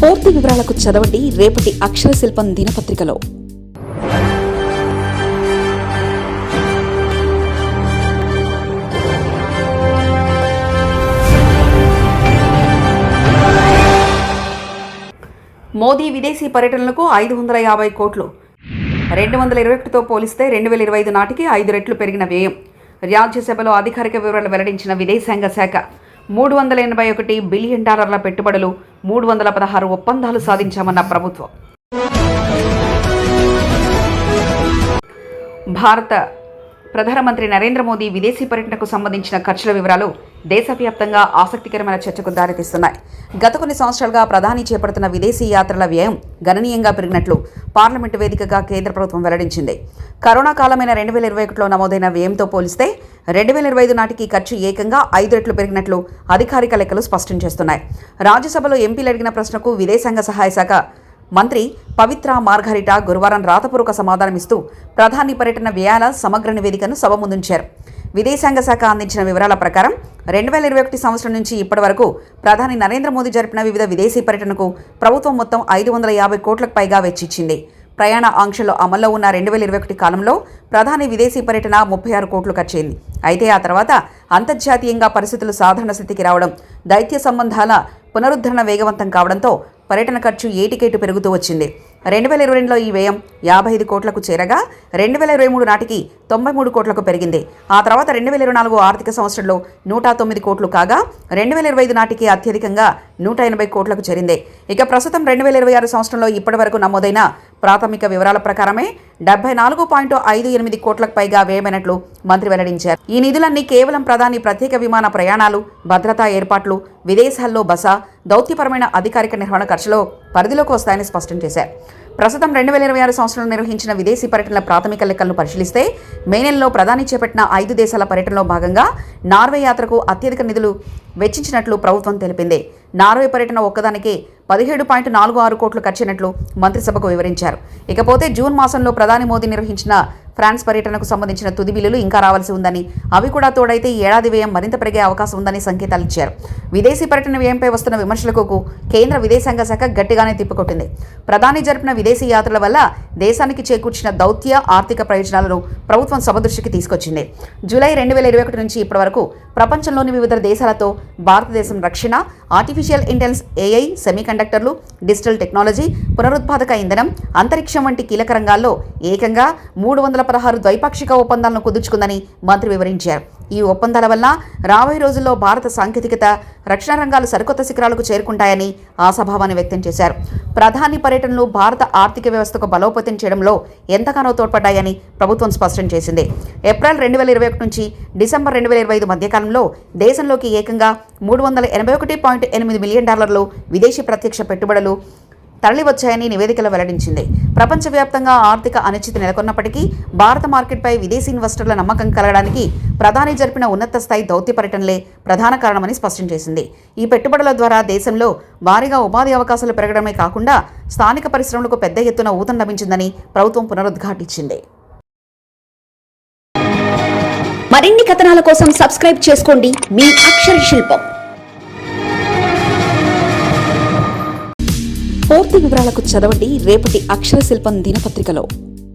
పూర్తి వివరాలకు చదవండి రేపటి అక్షర శిల్పం దినపత్రికలో. మోదీ విదేశీ పర్యటనలకు 550 కోట్లు. 2021తో పోలిస్తే 2025 నాటికి 5 రెట్లు పెరిగిన వ్యయం. రాజ్యసభలో అధికారిక వివరాలు వెల్లడించిన విదేశాంగ శాఖ 381 బిలియన్ డాలర్ల పెట్టుబడులు, 316 ఒప్పందాలు సాధించామన్న ప్రభుత్వం. భారత ప్రధానమంత్రి నరేంద్ర మోదీ విదేశీ పర్యటనకు సంబంధించిన ఖర్చుల వివరాలు దేశవ్యాప్తంగా ఆసక్తికరమైన చర్చకు దారితీస్తున్నాయి. గత కొన్ని సంవత్సరాలుగా ప్రధాని చేపడుతున్న విదేశీ యాత్రల వ్యయం గణనీయంగా పెరిగినట్లు పార్లమెంటు వేదికగా కేంద్ర ప్రభుత్వం వెల్లడించింది. కరోనా కాలమైన 2021లో నమోదైన వ్యయంతో పోలిస్తే 2025 నాటికి ఖర్చు ఏకంగా 5 రెట్లు పెరిగినట్లు అధికారిక లెక్కలు స్పష్టం చేస్తున్నాయి. రాజ్యసభలో ఎంపీలు అడిగిన ప్రశ్నకు విదేశాంగ సహాయ శాఖ మంత్రి పవిత్ర మార్ఘరిటా గురువారం రాతపూర్వక సమాధానమిస్తూ ప్రధాని పర్యటన వ్యయాల సమగ్ర నివేదికను సభ ముందుంచారు. విదేశాంగ శాఖ అందించిన వివరాల ప్రకారం 2021 సంవత్సరం నుంచి ఇప్పటి వరకు ప్రధాని నరేంద్ర మోదీ జరిపిన వివిధ విదేశీ పర్యటనకు ప్రభుత్వం మొత్తం 550 కోట్లకు పైగా వెచ్చించింది. ప్రయాణ ఆంక్షలు అమల్లో ఉన్న 2021 కాలంలో ప్రధాని విదేశీ పర్యటన 36 కోట్లు ఖర్చయింది. అయితే ఆ తర్వాత అంతర్జాతీయంగా పరిస్థితులు సాధారణ స్థితికి రావడం, దౌత్య సంబంధాల పునరుద్ధరణ వేగవంతం కావడంతో పర్యటన ఖర్చు ఏటికేటు పెరుగుతూ వచ్చింది. 2022లో ఈ వ్యయం 55 కోట్లకు చేరగా 2023 నాటికి 93 కోట్లకు పెరిగింది. ఆ తర్వాత 2024 ఆర్థిక సంవత్సరంలో 109 కోట్లు కాగా 2025 నాటికి అత్యధికంగా 180 కోట్లకు చేరింది. ఇక ప్రస్తుతం 2026 సంవత్సరంలో ఇప్పటి వరకు నమోదైన ప్రాథమిక వివరాల ప్రకారమే 74.58 కోట్లకు పైగా వ్యయమైనట్లు మంత్రి వెల్లడించారు. ఈ నిధులన్నీ కేవలం ప్రధాని ప్రత్యేక విమాన ప్రయాణాలు, భద్రతా ఏర్పాట్లు, విదేశాల్లో బస, దౌత్యపరమైన అధికారిక నిర్వహణ ఖర్చులో పరిధిలోకి వస్తాయని స్పష్టం చేశారు. ప్రస్తుతం 2026 సంవత్సరంలో నిర్వహించిన విదేశీ పర్యటనల ప్రాథమిక లెక్కలను పరిశీలిస్తే మే నెలలో ప్రధాని చేపట్టిన 5 దేశాల పర్యటనలో భాగంగా నార్వే యాత్రకు అత్యధిక నిధులు వెచ్చించినట్లు ప్రభుత్వం తెలిపింది. నార్వే పర్యటన ఒక్కదానికి 17.46 కోట్లు ఖర్చయినట్లు మంత్రిసభకు వివరించారు. ఇకపోతే జూన్ మాసంలో ప్రధాని మోదీ నిర్వహించిన ఫ్రాన్స్ పర్యటనకు సంబంధించిన తుది బిల్లులు ఇంకా రావాల్సి ఉందని, అవి కూడా తోడైతే ఈ ఏడాది వ్యయం మరింత పెరిగే అవకాశం ఉందని సంకేతాలు ఇచ్చారు. విదేశీ పర్యటన వ్యయంపై వస్తున్న విమర్శలకు కేంద్ర విదేశాంగ శాఖ గట్టిగానే తిప్పికొట్టింది. ప్రధాని జరిపిన విదేశీ యాత్రల వల్ల దేశానికి చేకూర్చిన దౌత్య, ఆర్థిక ప్రయోజనాలను ప్రభుత్వం సభ దృష్టికి తీసుకొచ్చింది. జూలై 2021 నుంచి ఇప్పటి వరకు ప్రపంచంలోని వివిధ దేశాలతో భారతదేశం రక్షణ, ఆర్టిఫిషియల్ ఇంటెలిజెన్స్, AI, సెమీకండక్టర్లు, డిజిటల్ టెక్నాలజీ, పునరుత్పాదక ఇంధనం, అంతరిక్షం వంటి కీలక రంగాల్లో ఏకంగా 316 ద్వైపాక్షిక ఒప్పందాలను కుదుర్చుకుందని మంత్రి వివరించారు. ఈ ఒప్పందాల వల్ల రాబోయే రోజుల్లో భారత సాంకేతికత, రక్షణ రంగాలు సరికొత్త శిఖరాలకు చేరుకుంటాయని ఆశాభావాన్ని వ్యక్తం చేశారు. ప్రధాని పర్యటనలు భారత ఆర్థిక వ్యవస్థకు బలోపేతం చేయడంలో ఎంతగానో తోడ్పడ్డాయని ప్రభుత్వం స్పష్టం చేసింది. ఏప్రిల్ 2021 నుంచి డిసెంబర్ 2025 మధ్యకాలంలో దేశంలోకి ఏకంగా 381.8 మిలియన్ డాలర్లు విదేశీ ప్రత్యక్ష పెట్టుబడులు తరలివచ్చాయని నివేదికలో వెల్లడించింది. ప్రపంచవ్యాప్తంగా ఆర్థిక అనిశ్చితి నెలకొన్నప్పటికీ భారత మార్కెట్పై విదేశీ ఇన్వెస్టర్ల నమ్మకం కలగడానికి ప్రధాని జరిపిన ఉన్నత స్థాయి దౌత్య పర్యటనలే ప్రధాన కారణమని స్పష్టం చేసింది. ఈ పెట్టుబడుల ద్వారా దేశంలో భారీగా ఉపాధి అవకాశాలు పెరగడమే కాకుండా స్థానిక పరిశ్రమలకు పెద్ద ఎత్తున ఊతం లభించిందని ప్రభుత్వం పునరుద్ఘాటించింది. మరిన్ని కథనాల కోసం సబ్స్క్రైబ్ చేసుకోండి మీ అక్షర శిల్పం. పూర్తి వివరాలకు చదవండి రేపటి అక్షర శిల్పం దినపత్రికలో.